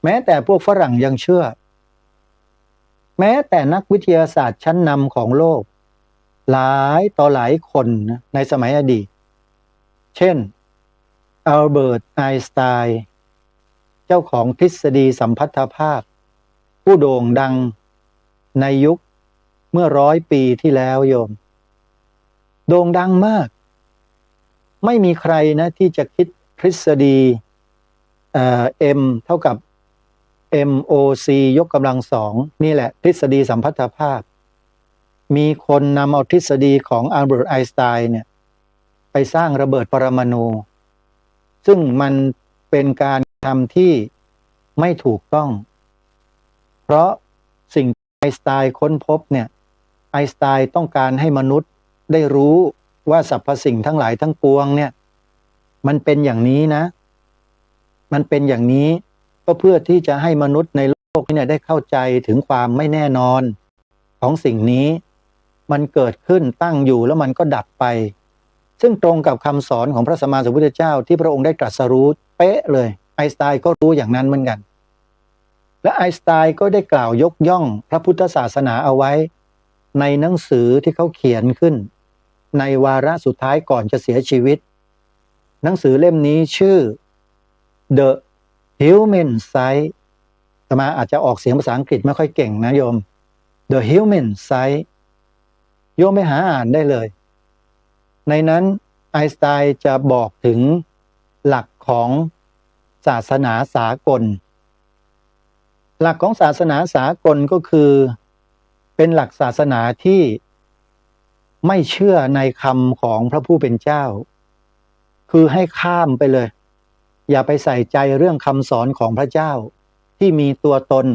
แม้แต่พวกฝรั่งยังเชื่อแม้แต่นักวิทยาศาสตร์ชั้นนำของโลกหลายต่อหลายคนนะในสมัยอดีตเช่นอัลเบิร์ตไอน์สไตน์เจ้าของทฤษฎีสัมพัทธภาพผู้โด่งดังในยุคเมื่อ100 ปีที่แล้วโยมโด่งดังมากไม่มีใครนะที่จะคิดทฤษฎีM เท่ากับ MOC ยกกำลังสองนี่แหละทฤษฎีสัมพัทธภาพมีคนนำเอาทฤษฎีของอัลเบิร์ตไอน์สไตน์เนี่ยไปสร้างระเบิดปรมาณูซึ่งมันเป็นการทำที่ไม่ถูกต้องเพราะสิ่งไอน์สไตน์ค้นพบเนี่ยไอน์สไตน์ต้องการให้มนุษย์ได้รู้ว่าสรรพสิ่งทั้งหลายทั้งปวงเนี่ยมันเป็นอย่างนี้นะมันเป็นอย่างนี้ก็เพื่อที่จะให้มนุษย์ในโลกนี้เนี่ยได้เข้าใจถึงความไม่แน่นอนของสิ่งนี้มันเกิดขึ้นตั้งอยู่แล้วมันก็ดับไปซึ่งตรงกับคำสอนของพระสัมมาสัมพุทธเจ้าที่พระองค์ได้ตรัสรู้เป๊ะเลยไอน์สไตน์ก็รู้อย่างนั้นเหมือนกันและไอน์สไตน์ก็ได้กล่าวยกย่องพระพุทธศาสนาเอาไว้ในหนังสือที่เขาเขียนขึ้นในวาระสุดท้ายก่อนจะเสียชีวิตหนังสือเล่มนี้ชื่อ The Human Side อาตมาอาจจะออกเสียงภาษาอังกฤษไม่ค่อยเก่งนะโยม The Human Side โยมไปหาอ่านได้เลยในนั้นไอน์สไตน์จะบอกถึงหลักของศาสนาสากลหลักของศาสนาสากลก็คือเป็นหลักศาสนาที่ ไม่เชื่อในคำของพระผู้เป็นเจ้า คือให้ข้ามไปเลย อย่าไปใส่ใจเรื่องคำสอนของพระเจ้าที่มีตัวตน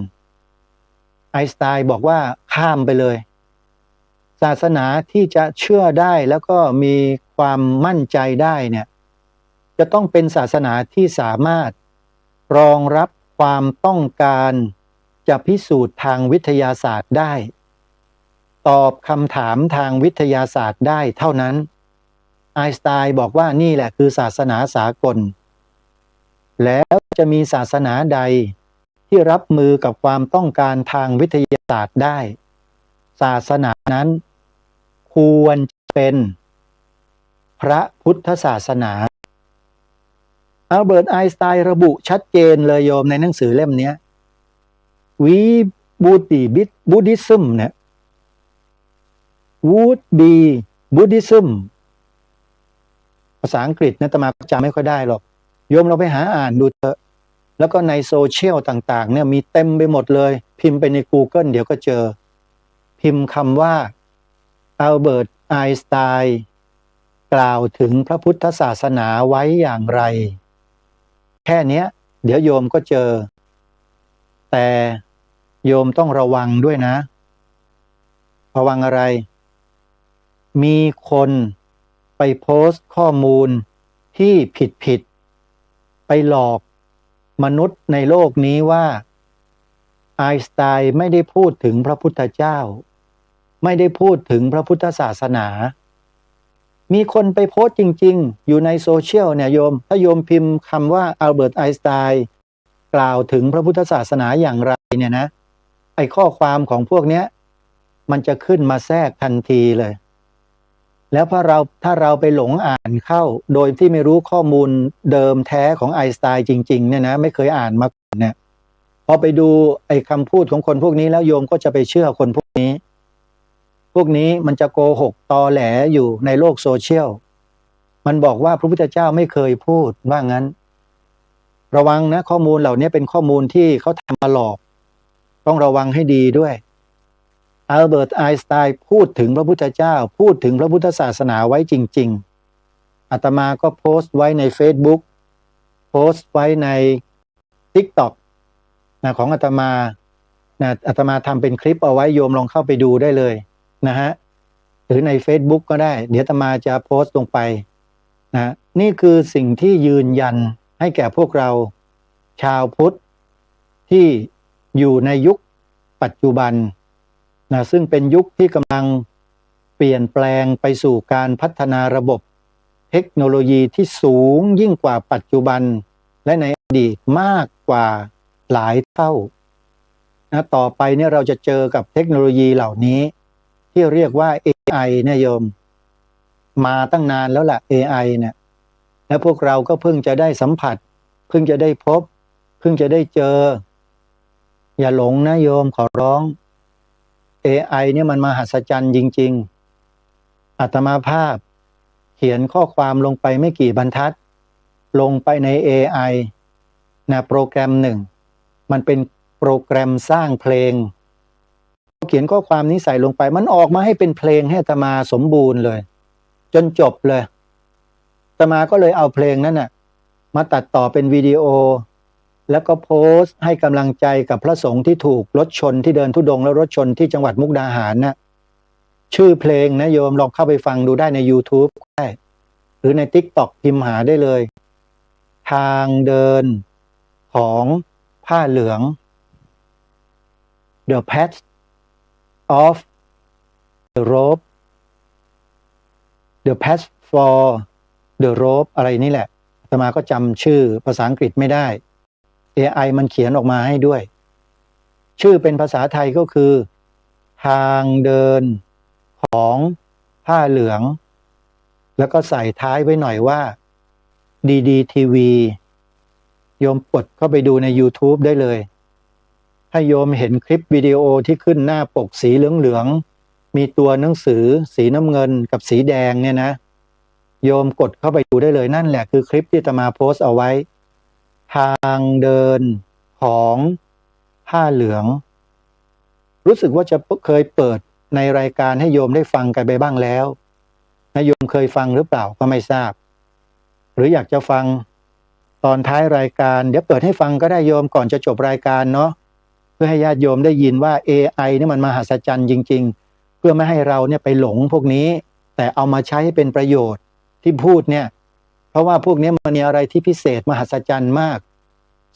ไอน์สไตน์บอกว่าข้ามไปเลยศาสนาที่จะเชื่อได้แล้วก็มีความมั่นใจได้เนี่ยจะต้องเป็นศาสนาที่สามารถรองรับความต้องการจะพิสูจน์ทางวิทยาศาสตร์ได้ตอบคำถามทางวิทยาศาสตร์ได้เท่านั้นไอน์สไตน์บอกว่านี่แหละคือศาสนาสากลแล้วจะมีศาสนาใดที่รับมือกับความต้องการทางวิทยาศาสตร์ได้ศาสนานั้นควรเป็นพระพุทธศาสนาอัลเบิร์ตไอน์สไตน์ระบุชัดเจนเลยโยมในหนังสือเล่มนี้We would be Buddhism เนี่ย would be Buddhism ภาษาอังกฤษนะอาตมาจำไม่ค่อยได้หรอกโยมเราไปหาอ่านดูเถอะแล้วก็ในโซเชียลต่างๆเนี่ยมีเต็มไปหมดเลยพิมพ์ไปใน Google เดี๋ยวก็เจอพิมพ์คำว่าอัลเบิร์ตไอน์สไตน์กล่าวถึงพระพุทธศาสนาไว้อย่างไรแค่เนี้ยเดี๋ยวโยมก็เจอแต่โยมต้องระวังด้วยนะระวังอะไรมีคนไปโพสต์ข้อมูลที่ผิดไปหลอกมนุษย์ในโลกนี้ว่าไอน์สไตน์ไม่ได้พูดถึงพระพุทธเจ้าไม่ได้พูดถึงพระพุทธศาสนามีคนไปโพสต์จริงๆอยู่ในโซเชียลเนี่ยโยมถ้าโยมพิมพ์คำว่าอัลเบิร์ตไอน์สไตน์กล่าวถึงพระพุทธศาสนาอย่างไรเนี่ยนะไอ้ข้อความของพวกเนี้ยมันจะขึ้นมาแทรกทันทีเลยแล้วถ้าเราไปหลงอ่านเข้าโดยที่ไม่รู้ข้อมูลเดิมแท้ของไอน์สไตน์จริงๆเนี่ยนะไม่เคยอ่านมาก่อนเนี่ยพอไปดูไอ้คำพูดของคนพวกนี้แล้วโยมก็จะไปเชื่อคนพวกนี้มันจะโกหกตอแหลอยู่ในโลกโซเชียลมันบอกว่าพระพุทธเจ้าไม่เคยพูดว่างั้นระวังนะข้อมูลเหล่านี้เป็นข้อมูลที่เขาทำมาหลอกต้องระวังให้ดีด้วยอัลเบิร์ตไอน์สไตน์พูดถึงพระพุทธเจ้าพูดถึงพระพุทธศาสนาไว้จริงๆอาตมาก็โพสต์ไว้ใน Facebook โพสต์ไว้ใน TikTok นะของอาตมานะอาตมาทำเป็นคลิปเอาไว้โยมลองเข้าไปดูได้เลยนะฮะหรือใน Facebook ก็ได้เดี๋ยวอาตมาจะโพสต์ลงไปนะนี่คือสิ่งที่ยืนยันให้แก่พวกเราชาวพุทธที่อยู่ในยุคปัจจุบันนะซึ่งเป็นยุคที่กำลังเปลี่ยนแปลงไปสู่การพัฒนาระบบเทคโนโลยีที่สูงยิ่งกว่าปัจจุบันและในอดีตมากกว่าหลายเท่านะต่อไปเนี่ยเราจะเจอกับเทคโนโลยีเหล่านี้ที่เรียกว่า AI เนี่ยโยมมาตั้งนานแล้วล่ะ AI เนี่ยและพวกเราก็เพิ่งจะได้สัมผัสเพิ่งจะได้พบเพิ่งจะได้เจออย่าหลงนะโยมขอร้อง AI เนี่ยมันมหัศจรรย์จริงๆอาตมาภาพเขียนข้อความลงไปไม่กี่บรรทัดลงไปใน AI นะโปรแกรมหนึ่งมันเป็นโปรแกรมสร้างเพลงเขียนข้อความนี้ใส่ลงไปมันออกมาให้เป็นเพลงให้อาตมาสมบูรณ์เลยจนจบเลยอาตมาก็เลยเอาเพลงนั้นน่ะมาตัดต่อเป็นวิดีโอแล้วก็โพสต์ให้กำลังใจกับพระสงฆ์ที่ถูกรถชนที่เดินธุดงค์แล้วรถชนที่จังหวัดมุกดาหารนะชื่อเพลงนะโยมลองเข้าไปฟังดูได้ใน YouTube ได้หรือใน TikTok พิมพ์หาได้เลยทางเดินของผ้าเหลือง The Path of the Robe The Path for the Robe อะไรนี่แหละอาตมาก็จำชื่อภาษาอังกฤษไม่ได้ AI มันเขียนออกมาให้ด้วยชื่อเป็นภาษาไทยก็คือทางเดินของผ้าเหลืองแล้วก็ใส่ท้ายไว้หน่อยว่าDDTV โยมกดเข้าไปดูใน YouTube ได้เลยถ้าโยมเห็นคลิปวิดีโอที่ขึ้นหน้าปกสีเหลืองๆมีตัวหนังสือสีน้ำเงินกับสีแดงเนี่ยนะโยมกดเข้าไปดูได้เลยนั่นแหละคือคลิปที่อาตมาโพสต์เอาไว้ทางเดินของผ้าเหลืองรู้สึกว่าจะเคยเปิด ในรายการให้โยมได้ฟังกันไปบ้างแล้วนะโยมเคยฟังหรือเปล่าก็ไม่ทราบ หรืออยากจะฟังตอนท้ายรายการเดี๋ยวเปิดให้ฟังก็ได้โยมก่อนจะจบรายการเนาะเพื่อให้ญาติโยมได้ยินว่า AI นี่มันมหัศจรรย์จริงๆเพื่อไม่ให้เราเนี่ยไปหลงพวกนี้แต่เอามาใช้ให้เป็นประโยชน์ที่พูดเนี่ยเพราะว่าพวกนี้มันมีอะไรที่พิเศษมหัศจรรย์มาก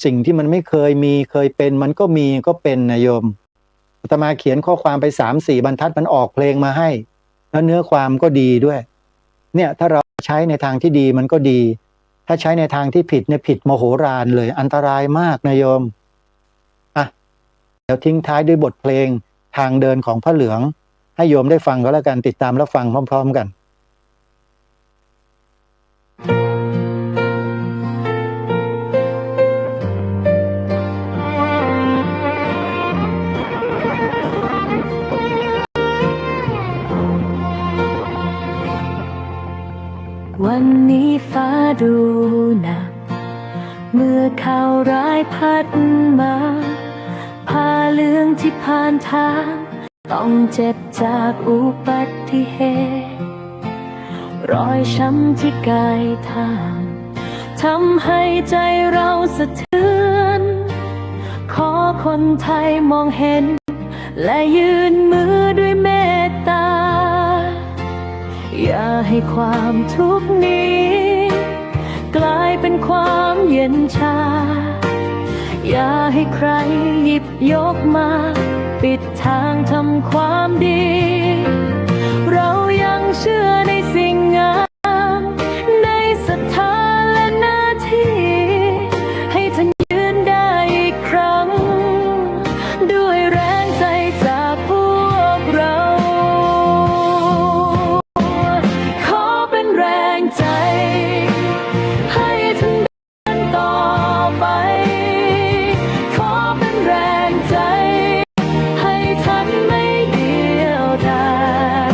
สิ่งที่มันไม่เคยมีเคยเป็นมันก็มีก็เป็นนะโยมอาตมาเขียนข้อความไป 3-4 บรรทัดมันออกเพลงมาให้แล้วเนื้อความก็ดีด้วยเนี่ยถ้าเราใช้ในทางที่ดีมันก็ดีถ้าใช้ในทางที่ผิดเนี่ยผิดมโหฬารเลยอันตรายมากนะโยมอ่ะเดี๋ยวทิ้งท้ายด้วยบทเพลงทางเดินของพระเหลืองให้โยมได้ฟังก็แล้วกันติดตามรับฟังพร้อมๆกันวันนี้ฟ้าดูหนักเมื่อข่าวร้ายพัดมาพาเรื่องที่ผ่านทางต้องเจ็บจากอุบัติเหตุรอยช้ำที่กายทางทำให้ใจเราสะเทือนขอคนไทยมองเห็นและยืนมือด้วยเมตตาอย่าให้ความทุกข์นี้กลายเป็นความเย็นชาอย่าให้ใครหยิบยกมาปิดทางทำความดีเรายังเชื่อในสิ่งงามในศรัทธาและหน้าที่ให้ท่านยืนได้อีกครั้งด้วยแรงใจจากพวกเราขอเป็นแรงใจให้ท่านเดินต่อไปขอเป็นแรงใจให้ท่านไม่เดียวดาย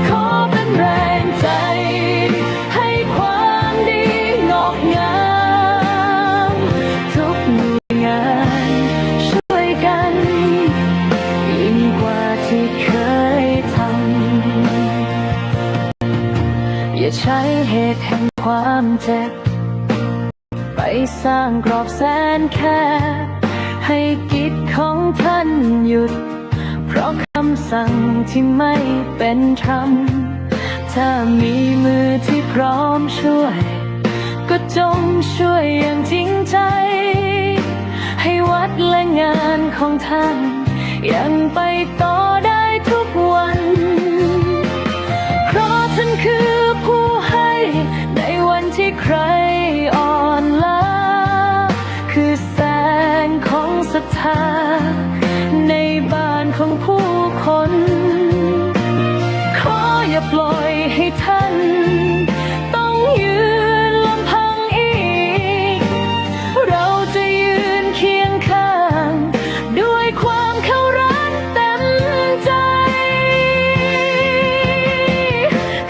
ขอเป็นแรงใจให้ความดีงอกงามทุกหน่วยงานช่วยกันยิ่งกว่าที่เคยทำอย่าใช้เหตุแห่งความเจ็บไปสร้างกรอบแสนแคบให้กิจของท่านหยุดเพราะคำสั่งที่ไม่เป็นธรรมถ้ามีมือที่พร้อมช่วยก็จงช่วยอย่างจริงใจให้วัดและงานของท่านยังไปต่อได้ทุกวันเพราะท่านคือผู้ให้ในวันที่ใครอ่อนล้าคือแสงของศรัทธาในบ้านของผู้คนขออย่าปล่อยให้ท่านต้องยืนลำพังอีกเราจะยืนเคียงข้างด้วยความเคารพเต็มใจ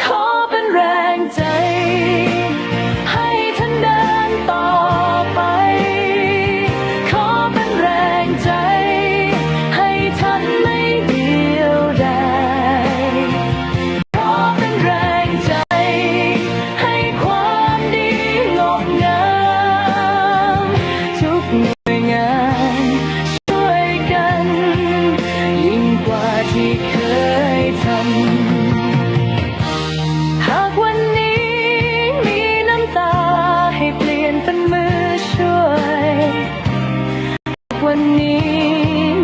ขอเป็นแรงใจให้ท่านเดินต่อไปขอเป็นแรงใจให้ท่านไม่เดียวดายขอเป็นแรงใจให้ความดีงอกงามทุกหน่วยงานช่วยกันยิ่งกว่าที่เคยทำหากวันนี้มีน้ำตาให้เปลี่ยนเป็นมือช่วยวันนี้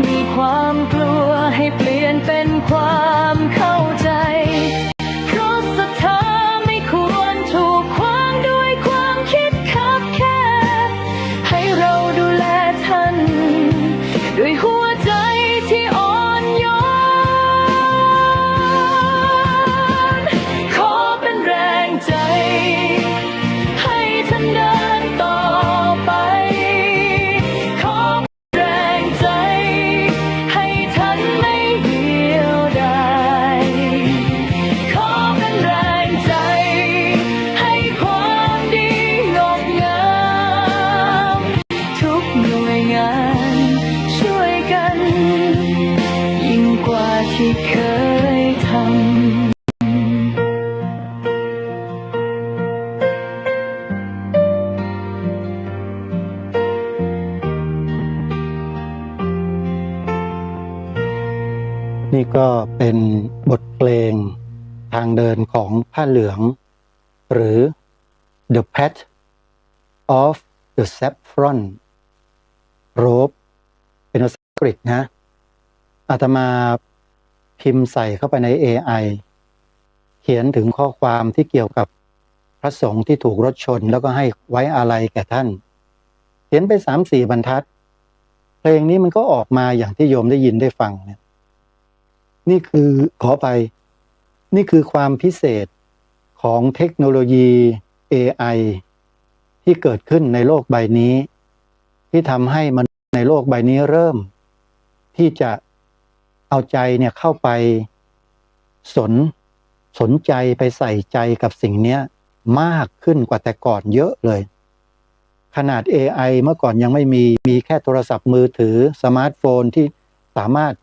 มีความกลัวให้เปลี่ยนเป็นความเข้าใจเพราะศรัทธาไม่ควรถูกขวางด้วยความคิดคับแคบให้เราดูแลท่านด้วยหัวใจที่อ่อนโยนขอเป็นแรงใจให้ท่านเดินต่อไปขอเป็นแรงใจ นี่ก็เป็นบทเพลงทางเดินของผ้าเหลืองหรือ The Path of the Saffron Robe เป็นภาษาอังกฤษนะอาตมาพิมพ์ใส่เข้าไปใน AI เขียนถึงข้อความที่เกี่ยวกับพระสงฆ์ที่ถูกรถชนแล้วก็ให้ไว้อาลัยแก่ท่านเขียนไป 3-4 บรรทัดเพลงนี้มันก็ออกมาอย่างที่โยมได้ยินได้ฟังเนี่ยนี่คือขอไปนี่คือความพิเศษของเทคโนโลยี AI ที่เกิดขึ้นในโลกใบนี้ที่ทำให้มนุษย์ในโลกใบนี้เริ่มที่จะเอาใจเนี่ยเข้าไปสนใจไปใส่ใจกับสิ่งนี้มากขึ้นกว่าแต่ก่อนเยอะเลยขนาด AI เมื่อก่อนยังไม่มีแค่โทรศัพท์มือถือสมาร์ทโฟนที่สามารถ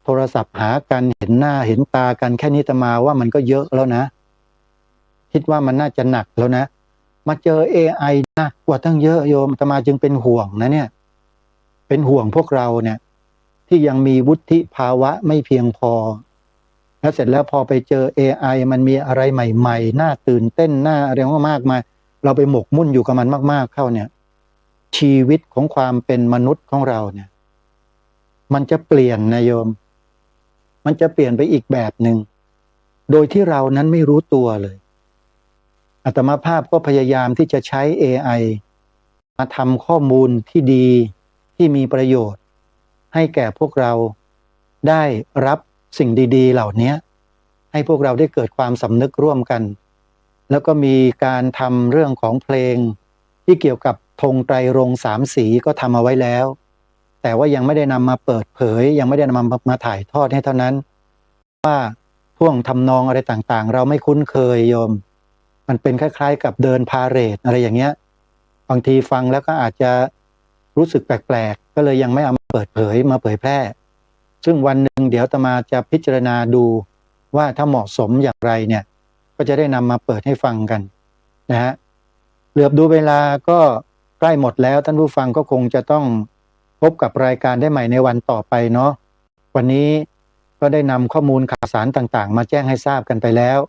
โทรศัพท์หากันเห็นหน้าเห็นตากันแค่นี้อาตมาว่ามันก็เยอะแล้วนะคิดว่ามันน่าจะหนักแล้วนะมาเจอ AI หนักกว่าตั้งเยอะโยมอาตมาจึงเป็นห่วงนะเนี่ยเป็นห่วงพวกเราเนี่ยที่ยังมีวุฒิภาวะไม่เพียงพอแล้วเสร็จแล้วพอไปเจอ AI มันมีอะไรใหม่ๆน่าตื่นเต้นน่าอะไรมากมายเราไปหมกมุ่นอยู่กับมันมากๆเข้าเนี่ยชีวิตของความเป็นมนุษย์ของเราเนี่ยมันจะเปลี่ยนนะโยมมันจะเปลี่ยนไปอีกแบบหนึ่งโดยที่เรานั้นไม่รู้ตัวเลยอาตมาภาพก็พยายามที่จะใช้ AI มาทำข้อมูลที่ดีที่มีประโยชน์ให้แก่พวกเราได้รับสิ่งดีๆเหล่านี้ให้พวกเราได้เกิดความสำนึกร่วมกันแล้วก็มีการทำเรื่องของเพลงที่เกี่ยวกับธงไตรรงค์3 สีก็ทำเอาไว้แล้วแต่ว่ายังไม่ได้นำมาเปิดเผยยังไม่ได้นำมาถ่ายทอดให้เท่านั้นว่าท่วงทำนองอะไรต่างๆเราไม่คุ้นเคยโยมมันเป็นคล้ายๆกับเดินพาเหรดอะไรอย่างเงี้ยบางทีฟังแล้วก็อาจจะรู้สึกแปลกๆก็เลยยังไม่เอามาเปิดเผยมาเผยแพร่ซึ่งวันหนึ่งเดี๋ยวอาตมาจะพิจารณาดูว่าถ้าเหมาะสมอย่างไรเนี่ยก็จะได้นำมาเปิดให้ฟังกันนะฮะเหลือบดูเวลาก็ใกล้หมดแล้วท่านผู้ฟังก็คงจะต้องพบกับรายการได้ใหม่ในวันต่อไปเนาะวันนี้ก็ได้นำข้อมูลข่าวสารต่างๆมาแจ้งให้ทราบกันไปแล้ว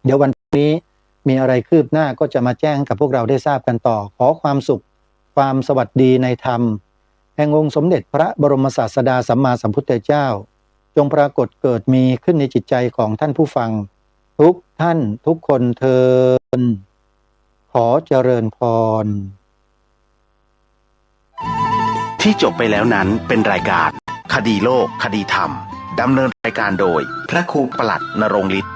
เดี๋ยววันนี้มีอะไรคืบหน้าก็จะมาแจ้งกับพวกเราได้ทราบกันต่อขอความสุขความสวัสดีในธรรมแห่งองค์สมเด็จพระบรมศาสดาสัมมาสัมพุทธเจ้าจงปรากฏเกิดมีขึ้นในจิตใจของท่านผู้ฟังทุกท่านทุกคนเทินขอเจริญพรที่จบไปแล้วนั้นเป็นรายการคดีโลกคดีธรรมดำเนินรายการโดยพระครูปลัดณรงค์ฤทธิ์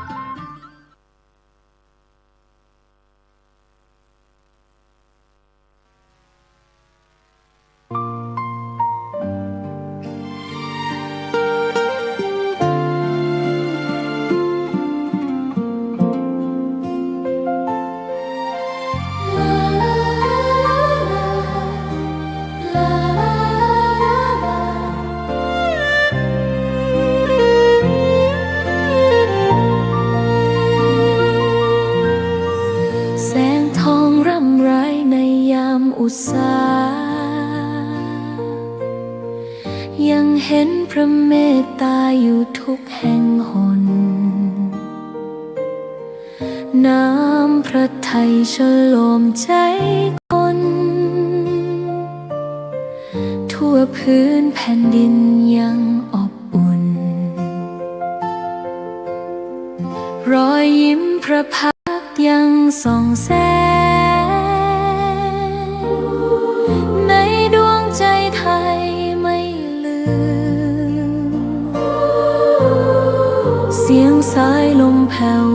แสงทองร่ำไรในยามอุตสายังเห็นพระเมตตาอยู่ทุกแห่งหนน้ำพระทัยฉโลมใจคนทั่วพื้นแผ่นดินยังอบอุ่นรอยยิ้มพระพักตร์ยังส่องแสงในดวงใจไทยไม่ลืมเสียงสายลมแผ่ว